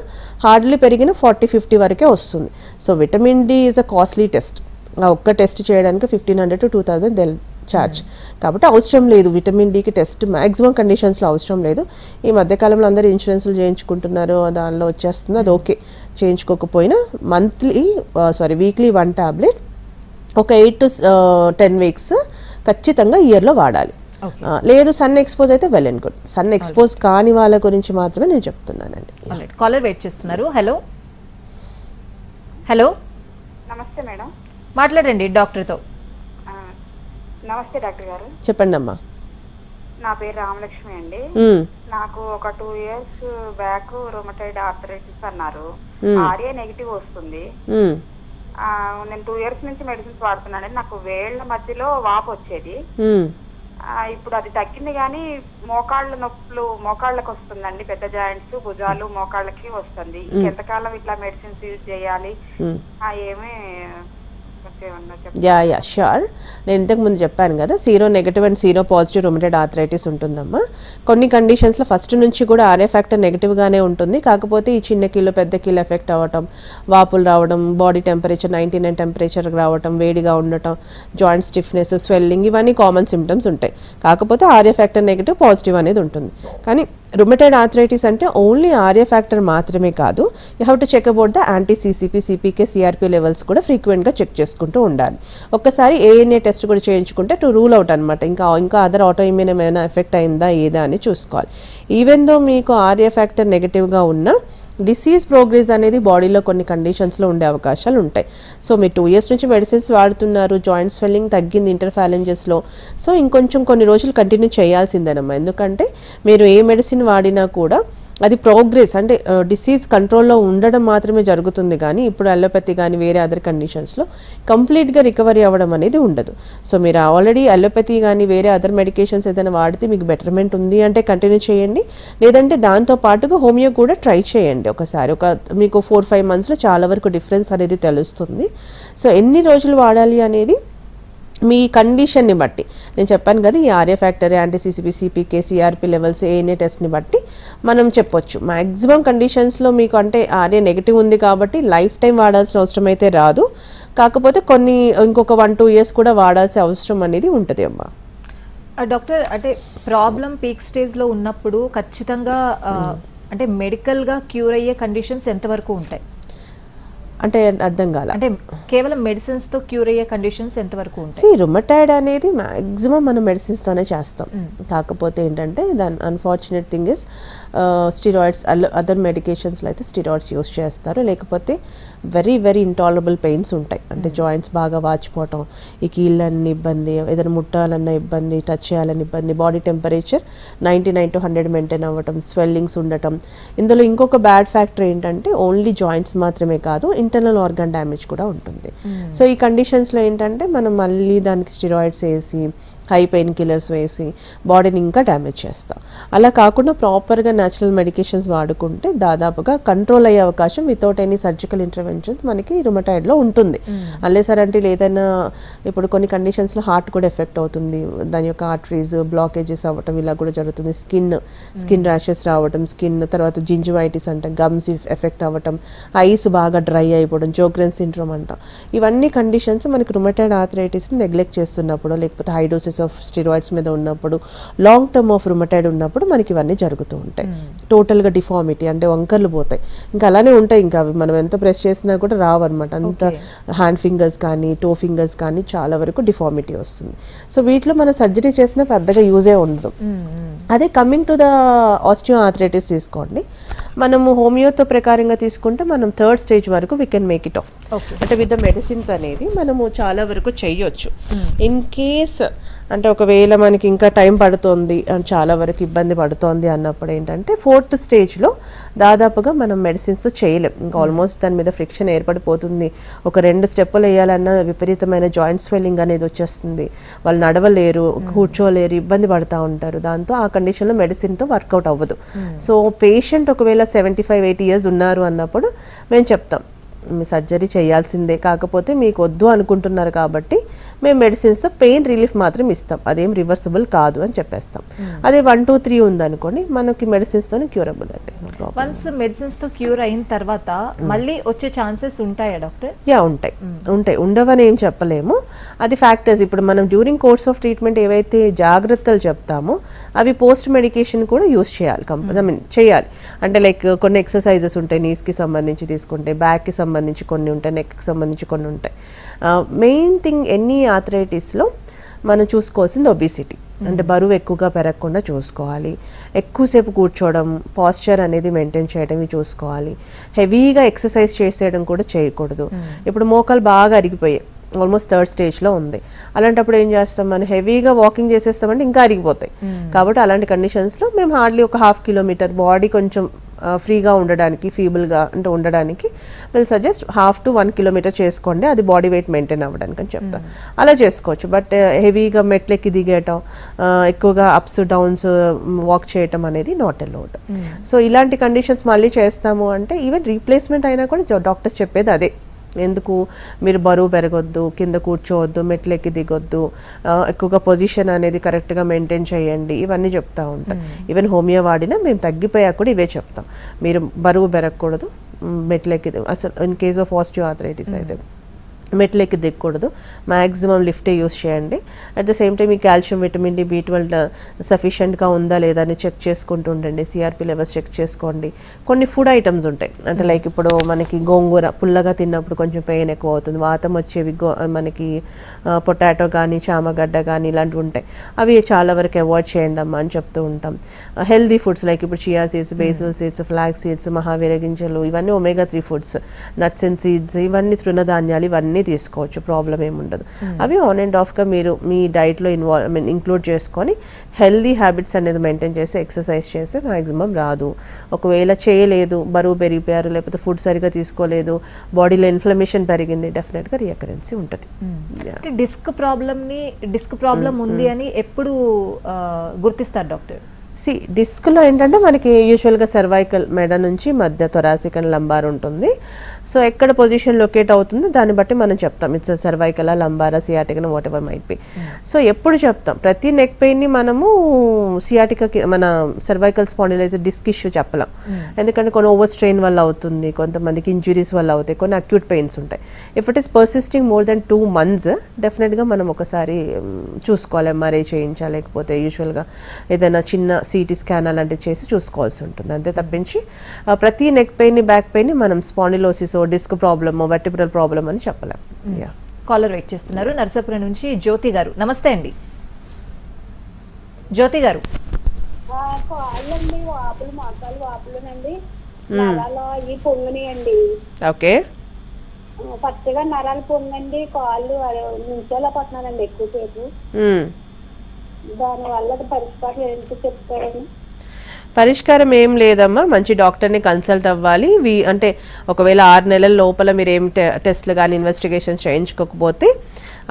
హార్డ్లీ పెరిగిన 40-50 వరకే వస్తుంది. So vitamin D is a costly test. ఆ ఒక్క టెస్ట్ చేయడానికి 1,500 to 2,000 ఛార్జ్. కాబట్టి అవసరం లేదు విటమిన్ డికి టెస్ట్ మ్యాక్సిమం కండిషన్స్లో అవసరం లేదు. ఈ మధ్యకాలంలో అందరూ ఇన్సూరెన్స్లు చేయించుకుంటున్నారు, దానిలో వచ్చేస్తుంది, అది ఓకే. చేయించుకోకపోయినా వీక్లీ 1 టాబ్లెట్ ఒక 8 to 10 వీక్స్ ఖచ్చితంగా ఇయర్లో వాడాలి. లేదు సన్ ఎక్స్పోజ్ అయితే well and good. Sun expose కాని వాళ్ళ గురించి మాత్రమే నేను చెప్తున్నానండి. కాలర్ వెయిట్ చేస్తున్నారు. హలో హలో నమస్తే మేడం. మాట్లాడండి డాక్టర్తో. నమస్తే డాక్టర్ గారు. చెప్పండి అమ్మా. నా పేరు రామలక్ష్మి అండి. నాకు ఒక 2 years బ్యాక్ రొమటైడ్ ఆర్థరైటిస్ అన్నారు. ఆర్ఏ నెగిటివ్ వస్తుంది. నేను 2 years నుంచి మెడిసిన్స్ వాడుతున్నానండి. నాకు వేళ్ల మధ్యలో వాపు వచ్చేది. ఇప్పుడు అది తగ్గింది కానీ మోకాళ్ళ నొప్పులు మోకాళ్ళకి వస్తుందండి. పెద్ద జాయింట్స్ భుజాలు మోకాళ్ళకి వస్తుంది. ఎంతకాలం ఇట్లా మెడిసిన్స్ యూజ్ చేయాలి? ఏమి షూర్. నేను ఇంతకు ముందు చెప్పాను కదా, sero negative and sero positive rheumatoid arthritis ఉంటుందమ్మా. కొన్ని కండిషన్స్లో ఫస్ట్ నుంచి కూడా ఆర్ఏ ఫ్యాక్టర్ నెగిటివ్గానే ఉంటుంది. కాకపోతే ఈ చిన్న కీళ్ళు పెద్ద కీళ్ళు ఎఫెక్ట్ అవ్వటం, వాపులు రావడం, బాడీ టెంపరేచర్ 99 టెంపరేచర్ రావటం, వేడిగా ఉండటం, జాయింట్ స్టిఫ్నెస్, స్వెల్లింగ్, ఇవన్నీ కామన్ సిమ్టమ్స్ ఉంటాయి. కాకపోతే ఆర్ఏ ఫ్యాక్టర్ నెగిటివ్ పాజిటివ్ అనేది ఉంటుంది. కానీ రుమటైడ్ ఆర్థరైటిస్ అంటే ఓన్లీ ఆర్ఏ ఫ్యాక్టర్ మాత్రమే కాదు, you have to check about the anti CCP, CPK, CRP levels కూడా ఫ్రీక్వెంట్గా చెక్ చేసుకుంటూ ఉండాలి. ఒక్కసారి ఏఎన్ఏ టెస్ట్ కూడా చేయించుకుంటే టు రూల్ అవుట్ అనమాట. ఇంకా అదర్ ఆటో ఇమ్యూన్ ఏమైనా ఎఫెక్ట్ అయిందా ఏదా అని చూసుకోవాలి. ఈవెన్ దో మీకు ఆర్ఏ ఫ్యాక్టర్ నెగిటివ్గా ఉన్నా డిసీజ్ ప్రోగ్రెస్ అనేది బాడీలో కొన్ని కండిషన్స్లో ఉండే అవకాశాలు ఉంటాయి. సో మీరు 2 years నుంచి మెడిసిన్స్ వాడుతున్నారు, జాయింట్ స్వెల్లింగ్ తగ్గింది ఇంటర్ఫాలెంజెస్లో. సో ఇంకొంచెం కొన్ని రోజులు కంటిన్యూ చేయాల్సిందేనమ్మా. ఎందుకంటే మీరు ఏ మెడిసిన్ వాడినా కూడా అది ప్రోగ్రెస్ అంటే డిసీజ్ కంట్రోల్లో ఉండడం మాత్రమే జరుగుతుంది. కానీ ఇప్పుడు అలోపతి కానీ వేరే అదర్ కండిషన్స్లో కంప్లీట్గా రికవరీ అవ్వడం అనేది ఉండదు. సో మీరు ఆల్రెడీ అలోపతి కానీ వేరే అదర్ మెడికేషన్స్ ఏదైనా వాడితే మీకు బెటర్మెంట్ ఉంది అంటే కంటిన్యూ చేయండి. లేదంటే దాంతో పాటుగా హోమియో కూడా ట్రై చేయండి ఒకసారి. మీకు 4-5 monthsలో చాలా వరకు డిఫరెన్స్ అనేది తెలుస్తుంది. సో ఎన్ని రోజులు వాడాలి అనేది మీ కండిషన్ని బట్టి, నేను చెప్పాను కదా, ఈ RA factor, anti CCP, CPK, CRP levels, ANA టెస్ట్ని బట్టి మనం చెప్పొచ్చు. మ్యాక్సిమం కండిషన్స్లో మీకు అంటే ఆర్ఏ నెగిటివ్ ఉంది కాబట్టి లైఫ్ టైం వాడాల్సిన అవసరం అయితే రాదు. కాకపోతే ఇంకొక 1-2 years కూడా వాడాల్సిన అవసరం అనేది ఉంటుంది అమ్మా. డాక్టర్, అంటే ప్రాబ్లం పీక్ స్టేజ్లో ఉన్నప్పుడు ఖచ్చితంగా అంటే మెడికల్గా క్యూర్ అయ్యే కండిషన్స్ ఎంతవరకు ఉంటాయి? అంటే అర్థం కాల. అంటే కేవలం మెడిసిన్స్ తో క్యూర్ అయ్యే కండిషన్స్ ఎంతవరకు ఉంటాయి? రుమటైడ్ అనేది మాక్సిమం మనం మెడిసిన్స్ తోనే చేస్తాం. కాకపోతే ఏంటంటే దాని unfortunate thing is steroids, other మెడికేషన్స్లో అయితే స్టిరాయిడ్స్ యూస్ చేస్తారు. లేకపోతే వెరీ వెరీ ఇంటాలరబుల్ పెయిన్స్ ఉంటాయి. అంటే జాయింట్స్ బాగా వాచిపోవటం, ఈ కీళ్ళన్ని ఇబ్బంది, ఏదైనా ముట్టాలన్న ఇబ్బంది, టచ్ చేయాలని ఇబ్బంది, బాడీ టెంపరేచర్ 99 to 100 మెయింటైన్ అవ్వటం, స్వెల్లింగ్స్ ఉండటం. ఇందులో ఇంకొక బ్యాడ్ ఫ్యాక్టర్ ఏంటంటే ఓన్లీ జాయింట్స్ మాత్రమే కాదు, ఇంటర్నల్ ఆర్గాన్ డ్యామేజ్ కూడా ఉంటుంది. సో ఈ కండిషన్స్లో ఏంటంటే మనం మళ్ళీ దానికి స్టిరాయిడ్స్ వేసి, హై పెయిన్ కిల్లర్స్ వేసి బాడీని ఇంకా డ్యామేజ్ చేస్తాం. అలా కాకుండా ప్రాపర్గా న్యాచురల్ మెడికేషన్స్ వాడుకుంటే దాదాపుగా కంట్రోల్ అయ్యే అవకాశం వితౌట్ ఎనీ సర్జికల్ ఇంటర్వెన్షన్స్ మనకి రుమటాయిడ్లో ఉంటుంది. అల్లేసర్ అంటే ఏదైనా ఇప్పుడు కొన్ని కండిషన్స్లో హార్ట్ కూడా ఎఫెక్ట్ అవుతుంది, దాని యొక్క ఆర్టరీస్ బ్లాకేజెస్ అవ్వటం ఇలా కూడా జరుగుతుంది. స్కిన్ ర్యాషెస్ రావటం, తర్వాత జింజివైటిస్ అంటే గమ్స్ ఎఫెక్ట్ అవ్వటం, ఐస్ బాగా డ్రై అయిపోవడం, జోగ్రెన్ సిండ్రోమ్ అంటాం. ఇవన్నీ కండిషన్స్ మనకి రుమటాయిడ్ ఆర్థరైటిస్ని నెగ్లెక్ట్ చేస్తున్నప్పుడు, లేకపోతే హై డోసెస్ ఆఫ్ స్టిరాయిడ్స్ మీద ఉన్నప్పుడు, లాంగ్ టర్మ్ ఆఫ్ రుమటాయిడ్ ఉన్నప్పుడు మనకి ఇవన్నీ జరుగుతూ ఉంటాయి. టోటల్గా డిఫార్మిటీ అంటే వంకర్లు పోతాయి, ఇంకా అలానే ఉంటాయి. ఇంకా అవి మనం ఎంత ప్రెస్ చేసినా కూడా రావు అనమాట. అంత హ్యాండ్ ఫింగర్స్ కానీ టో ఫింగర్స్ కానీ చాలా వరకు డిఫార్మిటీ వస్తుంది. సో వీటిలో మనం సర్జరీ చేసినా పెద్దగా యూజే ఉండదు. అదే coming to the osteo arthritis తీసుకోండి, మనము హోమియోతో ప్రకారంగా తీసుకుంటే మనం 3rd stage వరకు we can make it of. అంటే విత్ ద మెడిసిన్స్ అనేది మనము చాలా వరకు చెయ్యొచ్చు. ఇన్ కేస్ అంటే ఒకవేళ మనకి ఇంకా టైం పడుతుంది, చాలా వరకు ఇబ్బంది పడుతోంది అన్నప్పుడు ఏంటంటే 4th stage దాదాపుగా మనం మెడిసిన్స్తో చేయలేం. ఇంకా ఆల్మోస్ట్ దాని మీద ఫ్రిక్షన్ ఏర్పడిపోతుంది. ఒక 2 స్టెప్పులు వేయాలన్నా విపరీతమైన జాయింట్ స్వెల్లింగ్ అనేది వచ్చేస్తుంది, వాళ్ళు నడవలేరు, కూర్చోలేరు, ఇబ్బంది పడుతూ ఉంటారు. దాంతో ఆ కండిషన్లో మెడిసిన్తో వర్కౌట్ అవ్వదు. సో పేషెంట్ ఒకవేళ 75-80 years ఉన్నారు అన్నప్పుడు మేము చెప్తాం సర్జరీ చేయాల్సిందే, కాకపోతే మీకు వద్దు అనుకుంటున్నారు కాబట్టి మేము మెడిసిన్స్తో పెయిన్ రిలీఫ్ మాత్రం ఇస్తాం, అదేం రివర్సిబుల్ కాదు అని చెప్పేస్తాం. అదే 1, 2, 3 ఉందనుకోండి మనకి మెడిసిన్స్తోనే క్యూరబుల్ అంటే. వన్స్ మెడిసిన్స్తో క్యూర్ అయిన తర్వాత మళ్ళీ వచ్చే ఛాన్సెస్ ఉంటాయా డాక్టర్? యా ఉంటాయి, ఉండవని ఏం చెప్పలేము. అది ఫ్యాక్టర్స్. ఇప్పుడు మనం డ్యూరింగ్ కోర్స్ ఆఫ్ ట్రీట్మెంట్ ఏవైతే జాగ్రత్తలు చెప్తామో అవి పోస్ట్ మెడికేషన్ కూడా యూస్ చేయాలి, చేయాలి. అంటే లైక్ కొన్ని ఎక్సర్సైజెస్ ఉంటాయి, నీస్కి సంబంధించి తీసుకుంటే, బ్యాక్కి సంబంధించి కొన్ని ఉంటాయి, నెక్కి సంబంధించి కొన్ని ఉంటాయి. మెయిన్ థింగ్ ఎనీ ఆర్థరైటిస్లో మనం చూసుకోవాల్సింది ఒబిసిటీ, అంటే బరువు ఎక్కువగా పెరగకుండా చూసుకోవాలి, ఎక్కువసేపు కూర్చోవడం, పాస్చర్ అనేది మెయింటైన్ చేయడం చూసుకోవాలి, హెవీగా ఎక్సర్సైజ్ చేసేయడం కూడా చేయకూడదు. ఇప్పుడు మోకాలు బాగా అరిగిపోయాయి, ఆల్మోస్ట్ 3rd స్టేజ్లో ఉంది, అలాంటప్పుడు ఏం చేస్తాం, మనం హెవీగా వాకింగ్ చేసేస్తామంటే ఇంకా అరిగిపోతాయి. కాబట్టి అలాంటి కండిషన్స్లో మేము హార్డ్లీ ఒక 1/2 కిలోమీటర్ బాడీ కొంచెం ఫ్రీగా ఉండడానికి, ఫీబుల్గా అంటే ఉండడానికి విల్ సజెస్ట్ 1/2 to 1 కిలోమీటర్ చేసుకోండి, అది బాడీ వెయిట్ మెయింటైన్ అవ్వడానికి అని చెప్తాం. అలా చేసుకోవచ్చు. బట్ హెవీగా మెట్లెక్కి దిగేయటం, ఎక్కువగా అప్స్ డౌన్స్ వాక్ చేయటం అనేది నాట్ అలౌడ్. సో ఇలాంటి కండిషన్స్ మళ్ళీ చేస్తాము అంటే ఈవెన్ రీప్లేస్మెంట్ అయినా కూడా డాక్టర్స్ చెప్పేది అదే, ఎందుకు మీరు బరువు పెరగొద్దు, కింద కూర్చోవద్దు, మెట్లెక్కి దిగొద్దు, ఎక్కువగా పొజిషన్ అనేది కరెక్ట్గా మెయింటైన్ చేయండి, ఇవన్నీ చెప్తూ ఉంటాం. ఈవెన్ హోమియో వాడినా మేము తగ్గిపోయాక కూడా ఇవే చెప్తాం, మీరు బరువు పెరగకూడదు, మెట్లెక్కి అసలు in case of osteo arthritis అయితే మెట్లెక్కి దిగకూడదు, మ్యాక్సిమం లిఫ్టే యూస్ చేయండి. అట్ ద సేమ్ టైం ఈ కాల్షియం, విటమిన్ డి, B12 సఫిషియెంట్గా ఉందా లేదా అని చెక్ చేసుకుంటూ ఉండండి, సిఆర్పి లెవెల్స్ చెక్ చేసుకోండి. కొన్ని ఫుడ్ ఐటమ్స్ ఉంటాయి, అంటే లైక్ ఇప్పుడు మనకి గోంగూర పుల్లగా తిన్నప్పుడు కొంచెం పెయిన్ ఎక్కువ అవుతుంది, వాతం వచ్చేవి మనకి పొటాటో కానీ చామగడ్డ కానీ ఇలాంటివి ఉంటాయి, అవి చాలా వరకు అవాయిడ్ చేయండి అమ్మా అని చెప్తూ ఉంటాం. హెల్దీ ఫుడ్స్ లైక్ ఇప్పుడు chia seeds, basil seeds, flax seeds, మహావీర గింజలు, ఇవన్నీ omega 3 foods, nuts and seeds, ఇవన్నీ తృణధాన్యాలు, ఇవన్నీ తీసుకోవచ్చు, ప్రాబ్లం ఏముండదు. అవి ఆన్ అండ్ ఆఫ్గా మీరు మీ డైట్లో ఇంక్లూడ్ చేసుకొని హెల్దీ హ్యాబిట్స్ అనేది మెయింటైన్ చేసి ఎక్సర్సైజ్ చేస్తే మ్యాక్సిమం రాదు. ఒకవేళ చేయలేదు, బరువు పెరిగిపోయారు, లేకపోతే ఫుడ్ సరిగా తీసుకోలేదు, బాడీలో ఇన్ఫ్లమేషన్ పెరిగింది, డెఫినెట్గా రీఅకరెన్సీ ఉంటుంది. డిస్క్ ప్రాబ్లం ఉంది అని ఎప్పుడు గుర్తిస్తారు డాక్టర్? డిస్క్లో ఏంటంటే మనకి యూజువల్గా సర్వైకల్ మెడ నుంచి మధ్య థొరాసిక్ అండ్ లంబార్ ఉంటుంది. సో ఎక్కడ పొజిషన్ లొకేట్ అవుతుందో దాన్ని బట్టి మనం చెప్తాం, ఇట్స్ సర్వైకలా, లంబారా, sciatica, whatever might be. So ఎప్పుడు చెప్తాం, ప్రతి నెక్ పెయిన్ని మనము సియాటికాకి, మన సర్వైకల్ స్పాండిలైటిస్ డిస్క్ ఇష్యూ చెప్పలేం, ఎందుకంటే కొన్ని ఓవర్ స్ట్రెయిన్ వల్ల అవుతుంది, కొంతమందికి ఇంజురీస్ వల్ల అవుతాయి, కొన్ని అక్యూట్ పెయిన్స్ ఉంటాయి. If it is persisting more than 2 months డెఫినెట్గా మనం ఒకసారి చూసుకోవాలి, ఎంఆర్ఐ చేయించాలి, లేకపోతే యూజువల్గా ఏదైనా చిన్న సిటీ స్కాన్ అలాంటివి చేసి చూసుకోవాల్సి ఉంటుంది. అంతే తప్పించి ప్రతి నెక్ పెయిన్, బ్యాక్ పెయిన్ మనం spondylosis, disc problem, vertebral problem అని చెప్పలేం. కాలర్ వెయిట్ చేస్తున్నారు నర్సాపురం నుంచి జ్యోతి గారు. నమస్తే అండి జ్యోతి గారు. వాపులునండి, నరాలు అవి పొంగినాయండి. ఓకే, పచ్చగా నరాలు పొంగండి, కాళ్ళు నుంచోలేకపోతున్నానండి ఎక్కువసేపు. దానివల్ల పరిష్కారం ఏంటో చెప్తారండి? పరిష్కారం ఏం లేదమ్మా, మంచి డాక్టర్ని కన్సల్ట్ అవ్వాలి. అంటే ఒకవేళ 6 నెలల లోపల మీరు ఏం టెస్ట్లు కానీ ఇన్వెస్టిగేషన్స్ చేయించుకోకపోతే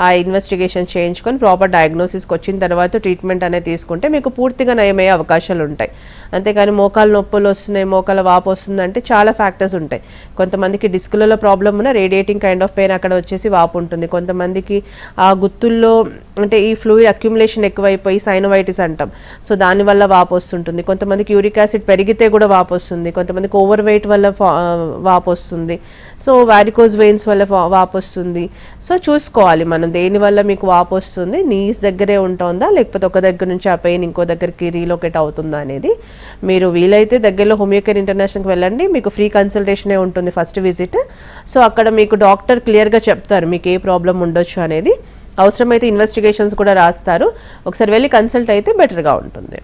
ఆ ఇన్వెస్టిగేషన్ చేయించుకొని ప్రాపర్ డయాగ్నోసిస్కి వచ్చిన తర్వాత ట్రీట్మెంట్ అనేది తీసుకుంటే మీకు పూర్తిగా నయమయ్యే అవకాశాలు ఉంటాయి. అంతేకాని మోకాలు నొప్పులు వస్తున్నాయి, మోకాల వాపు వస్తుందంటే చాలా ఫ్యాక్టర్స్ ఉంటాయి. కొంతమందికి డిస్కులలో ప్రాబ్లం ఉన్న రేడియేటింగ్ కైండ్ ఆఫ్ పెయిన్ అక్కడ వచ్చేసి వాపు ఉంటుంది. కొంతమందికి ఆ గుత్తుల్లో అంటే ఈ ఫ్లూయిడ్ అక్యుములేషన్ ఎక్కువైపోయి సైనోవైటిస్ అంటాం, సో దానివల్ల వాపు వస్తుంటుంది. కొంతమందికి యూరిక్ యాసిడ్ పెరిగితే కూడా వాపు వస్తుంది. కొంతమందికి ఓవర్ వెయిట్ వల్ల వాపు వస్తుంది. సో వారికోజ్ వెయిన్స్ వల్ల వాపు వస్తుంది. సో చూసుకోవాలి మనం దేనివల్ల మీకు వాపు వస్తుంది, నీస్ దగ్గరే ఉంటుందా లేకపోతే ఒక దగ్గర నుంచి ఆ పెయిన్ ఇంకో దగ్గరికి రీలొకేట్ అవుతుందా అనేది. మీరు వీలైతే దగ్గరలో హోమియో కేర్ ఇంటర్నేషనల్కి వెళ్ళండి, మీకు ఫ్రీ కన్సల్టేషనే ఉంటుంది ఫస్ట్ విజిట్. సో అక్కడ మీకు డాక్టర్ క్లియర్గా చెప్తారు మీకు ఏ ప్రాబ్లం ఉండొచ్చు అనేది. అవసరమైతే ఇన్వెస్టిగేషన్స్ కూడా రాస్తారు, ఒకసారి వెళ్ళి కన్సల్ట్ అయితే బెటర్గా ఉంటుంది.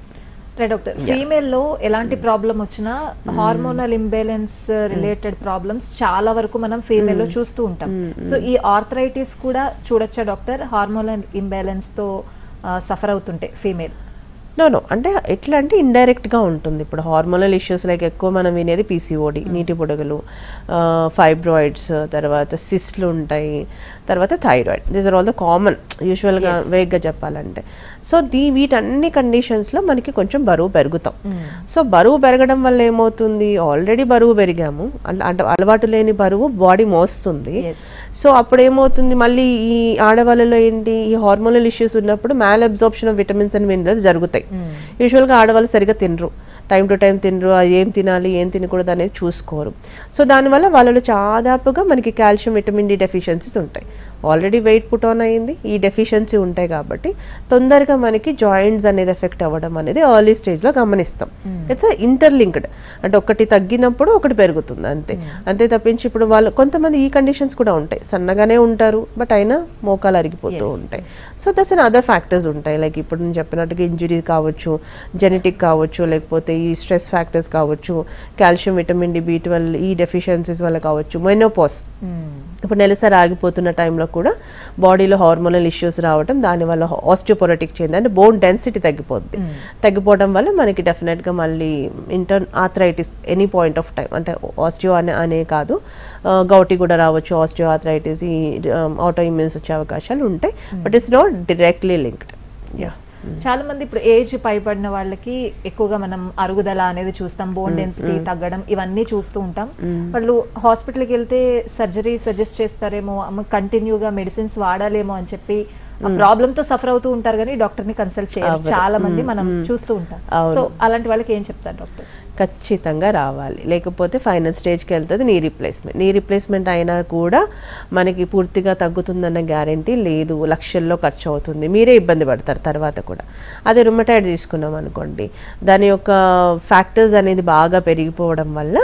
డాక్టర్, ఫీమేల్లో ఎలాంటి ప్రాబ్లం వచ్చినా హార్మోనల్ ఇంబ్యాలెన్స్ రిలేటెడ్ ప్రాబ్లమ్స్ చాలా వరకు మనం ఫీమేల్లో చూస్తూ ఉంటాం. సో ఈ ఆర్థరైటిస్ కూడా చూడొచ్చా డాక్టర్, హార్మోనల్ ఇంబ్యాలెన్స్ తో సఫర్ అవుతుంటే ఫీమేల్? నో అంటే ఎట్లా అంటే ఇండైరెక్ట్గా ఉంటుంది. ఇప్పుడు హార్మోనల్ ఇష్యూస్ లైక్ ఎక్కువ మనం వినేది పీసీఓడి, నీటి బుడగలు, ఫైబ్రాయిడ్స్, తర్వాత సిస్ట్లు ఉంటాయి, తర్వాత thyroid. These are all the common యూజువల్గా వేగ్గా చెప్పాలంటే. సో వీటన్ని కండిషన్స్లో మనకి కొంచెం బరువు పెరుగుతాం. సో బరువు పెరగడం వల్ల ఏమవుతుంది, ఆల్రెడీ బరువు పెరిగాము అంటే అలవాటు లేని బరువు బాడీ మోస్తుంది. సో అప్పుడు ఏమవుతుంది, మళ్ళీ ఈ ఆడవాళ్ళలో ఏంటి, ఈ హార్మోనల్ ఇష్యూస్ ఉన్నప్పుడు malabsorption of vitamins and minerals జరుగుతాయి. యూజువల్గా ఆడవాళ్ళు సరిగ్గా తినరు, టైం టు టైం తినరు, ఏం తినాలి ఏం తినకూడదు అనేది చూసుకోరు. సో దానివల్ల వాళ్ళలో చాదాపుగా మనకి కాల్షియం, విటమిన్ డి డెఫిషియన్సీస్ ఉంటాయి. ఆల్రెడీ వెయిట్ పుట్ ఆన్ అయింది, ఈ డెఫిషియన్సీ ఉంటాయి కాబట్టి తొందరగా మనకి జాయింట్స్ అనేది ఎఫెక్ట్ అవ్వడం అనేది ఎర్లీ స్టేజ్లో గమనిస్తాం. ఇట్స్ ఇంటర్లింక్డ్, అంటే ఒకటి తగ్గినప్పుడు ఒకటి పెరుగుతుంది అంతే తప్పించి ఇప్పుడు వాళ్ళు కొంతమంది ఈ కండిషన్స్ కూడా ఉంటాయి, సన్నగానే ఉంటారు బట్ అయినా మోకాలు అరిగిపోతూ ఉంటాయి. So that's and other factors ఉంటాయి, లైక్ ఇప్పుడు నేను చెప్పినట్టుగా ఇంజురీ కావచ్చు, జెనెటిక్ కావచ్చు, లేకపోతే ఈ స్ట్రెస్ ఫ్యాక్టర్స్ కావచ్చు, కాల్షియం, విటమిన్ డి, B12 ఈ డెఫిషియన్సీస్ వల్ల కావచ్చు, మెనోపాజ్ ఇప్పుడు నెలసరి ఆగిపోతున్న టైంలో కూడా బాడీలో హార్మోనల్ ఇష్యూస్ రావడం, దానివల్ల ఆస్టియోపోరోటిక్ చేంజ్ అంటే బోన్ డెన్సిటీ తగ్గిపోద్ది. తగ్గిపోవడం వల్ల మనకి డెఫినెట్గా మళ్ళీ arthritis any point of time, అంటే ఆస్టియో అనే కాదు, గౌటి కూడా రావచ్చు, ఆస్టియో ఆర్థరైటిస్, ఈ ఆటో ఇమ్యూన్స్ వచ్చే అవకాశాలు ఉంటాయి. But it's not directly linked. చాలా మంది ఇప్పుడు ఏజ్ పైబడిన వాళ్ళకి ఎక్కువగా మనం అరుగుదల అనేది చూస్తాం, బోన్ డెన్సిటీ తగ్గడం ఇవన్నీ చూస్తూ ఉంటాం. వాళ్ళు హాస్పిటల్కి వెళ్తే సర్జరీ సజెస్ట్ చేస్తారేమో, కంటిన్యూగా మెడిసిన్స్ వాడాలేమో అని చెప్పి ఆ ప్రాబ్లమ్ తో సఫర్ అవుతూ ఉంటారు, కానీ డాక్టర్ ని కన్సల్ట్ చేయరు చాలా మంది మనం చూస్తూ ఉంటాం. సో అలాంటి వాళ్ళకి ఏం చెప్తారు డాక్టర్? ఖచ్చితంగా రావాలి, లేకపోతే ఫైనల్ స్టేజ్కి వెళ్తుంది నీ రీప్లేస్మెంట్ అయినా కూడా మనకి పూర్తిగా తగ్గుతుందన్న గ్యారంటీ లేదు, లక్షల్లో ఖర్చు అవుతుంది, మీరే ఇబ్బంది పడతారు తర్వాత కూడా. అదే రుమటాయిడ్ తీసుకున్నాం అనుకోండి, దాని యొక్క ఫ్యాక్టర్స్ అనేది బాగా పెరిగిపోవడం వల్ల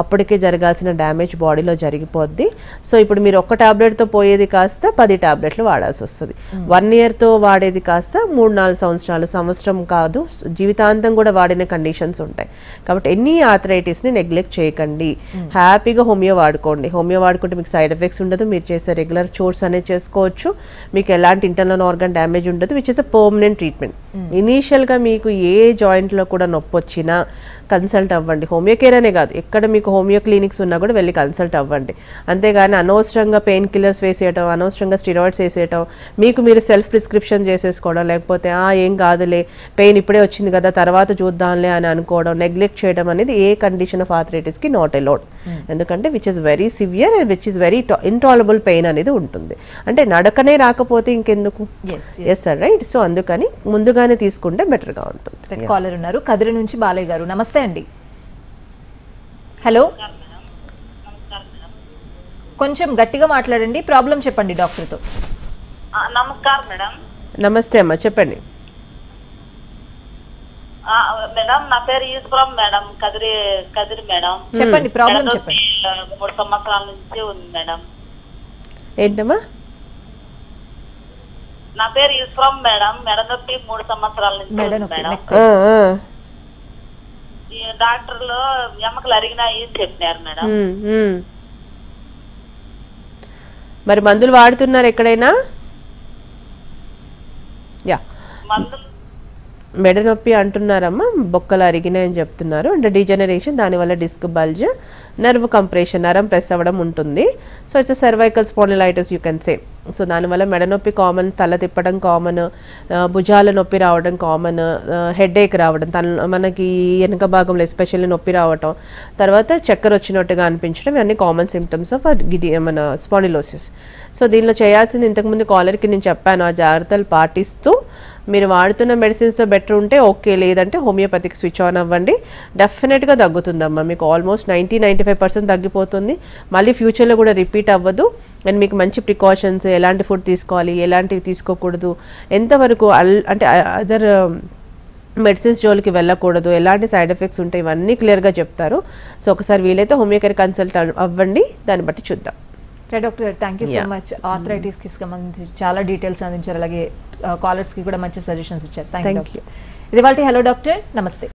అప్పటికే జరగాల్సిన డ్యామేజ్ బాడీలో జరిగిపోద్ది. సో ఇప్పుడు మీరు ఒక్క టాబ్లెట్తో పోయేది కాస్త 10 టాబ్లెట్లు వాడాల్సి వస్తుంది. 1 ఇయర్తో వాడేది కాస్త 3-4 సంవత్సరాలు, సంవత్సరం కాదు, జీవితాంతం కూడా వాడిన కండిషన్స్ ఉంటాయి. కాబట్టి ఎన్ని ఆర్థరైటిస్ని నెగ్లెక్ట్ చేయకండి, హ్యాపీగా హోమియో వాడుకోండి. హోమియో వాడుకుంటే మీకు సైడ్ ఎఫెక్ట్స్ ఉండదు, మీరు చేసే రెగ్యులర్ చోర్స్ అనేది చేసుకోవచ్చు, మీకు ఎలాంటి ఇంటర్నల్ ఆర్గన్ డ్యామేజ్ ఉండదు, which is a permanent treatment. ఇనీషియల్గా మీకు ఏ జాయింట్లో కూడా నొప్పి వచ్చినా కన్సల్ట్ అవ్వండి. హోమియో కేర్ అనే కాదు, ఎక్కడ మీకు హోమియో క్లినిక్స్ ఉన్నా కూడా వెళ్ళి కన్సల్ట్ అవ్వండి. అంతేగాని అనవసరంగా పెయిన్ కిల్లర్స్ వేసేయటం, అనవసరంగా స్టిరాయిడ్స్ వేసేయటం, మీకు మీరు సెల్ఫ్ ప్రిస్క్రిప్షన్ చేసేసుకోవడం, లేకపోతే ఏం కాదులే పెయిన్ ఇప్పుడే వచ్చింది కదా తర్వాత చూద్దాంలే అని అనుకోవడం, నెగ్లెక్ట్ చేయడం అనేది ఏ కండిషన్ ఆఫ్ ఆర్థరైటిస్కి నాట్ అలౌడ్. ఎందుకంటే which is very severe and which is very intolerable pain అనేది ఉంటుంది. అంటే నడకనే రాకపోతే ఇంకెందుకు? Yes sir, right. సో అందుకని ముందుగానే తీసుకుంటే బెటర్గా ఉంటుంది. కాలర్ ఉన్నారు కదిరి నుంచి, బాలయ్య గారు. నమస్తే అండి. హలో, కొంచెం గట్టిగా మాట్లాడండి, ప్రాబ్లం చెప్పండి డాక్టర్తో. నమస్కారం మేడం. నమస్తే అమ్మా, చెప్పండి. మేడం నా పేరు ఈశ్వరం మేడం, కదిరి మేడం. చెప్పండి, ప్రాబ్లం చెప్పండి. 3 సంవత్సరాల నుంచి ఉంది మేడం. ఏంటమ్మా? నా పేరు ఈశ్వరం మేడం, మెడ నొప్పి 3 సంవత్సరాల నుంచి ఉంది మేడం. ఈ డాక్టర్లు ఎమ్మకలు అరిగినాయి అని చెప్పినారు మేడం. మరి మందులు వాడుతున్నారు ఎక్కడైనా? యా, మందులు మెడ నొప్పి అంటున్నారమ్మా, బొక్కలు అరిగినాయని చెప్తున్నారు, అంటే డీజనరేషన్, దానివల్ల డిస్క్ బల్జ్, నర్వ్ కంప్రెషన్, నరం ప్రెస్ అవ్వడం ఉంటుంది. So it's cervical spondylitis you can say. So దానివల్ల మెడ నొప్పి కామన్, తల తిప్పడం కామన్, భుజాల నొప్పి రావడం కామన్, హెడేక్ రావడం, మనకి వెనక భాగంలో ఎస్పెషల్లీ నొప్పి రావటం, తర్వాత చక్కెర వచ్చినట్టుగా అనిపించడం, ఇవన్నీ కామన్ సిమ్టమ్స్ ఆఫ్ మన స్పాండిలోసిస్. సో దీనిలో చేయాల్సింది ఇంతకుముందు కాలర్కి నేను చెప్పాను, ఆ జాగ్రత్తలు పాటిస్తూ మీరు వాడుతున్న మెడిసిన్స్తో బెటర్ ఉంటే ఓకే, లేదంటే హోమియోపతికి స్విచ్ ఆన్ అవ్వండి, డెఫినెట్గా తగ్గుతుందమ్మా. మీకు ఆల్మోస్ట్ 90-95% తగ్గిపోతుంది, మళ్ళీ ఫ్యూచర్లో కూడా రిపీట్ అవ్వదు. అండ్ మీకు మంచి ప్రికాషన్స్, ఎలాంటి ఫుడ్ తీసుకోవాలి, ఎలాంటివి తీసుకోకూడదు, ఎంతవరకు అంటే అదర్ మెడిసిన్స్ జోలికి వెళ్ళకూడదు, ఎలాంటి సైడ్ ఎఫెక్ట్స్ ఉంటాయి, ఇవన్నీ క్లియర్గా చెప్తారు. సో ఒకసారి వీలైతే హోమియో కేర్ కన్సల్ట్ అవ్వండి, దాన్ని బట్టి చూద్దాం. Doctor thank you so much. ఆర్థరైటిస్కి సంబంధించి చాలా డీటెయిల్స్ అందించారు, అలాగే కాలర్స్కి కూడా మంచి సజెషన్స్ ఇచ్చారు. Thank you. ఇది వాళ్ళ హలో డాక్టర్, నమస్తే.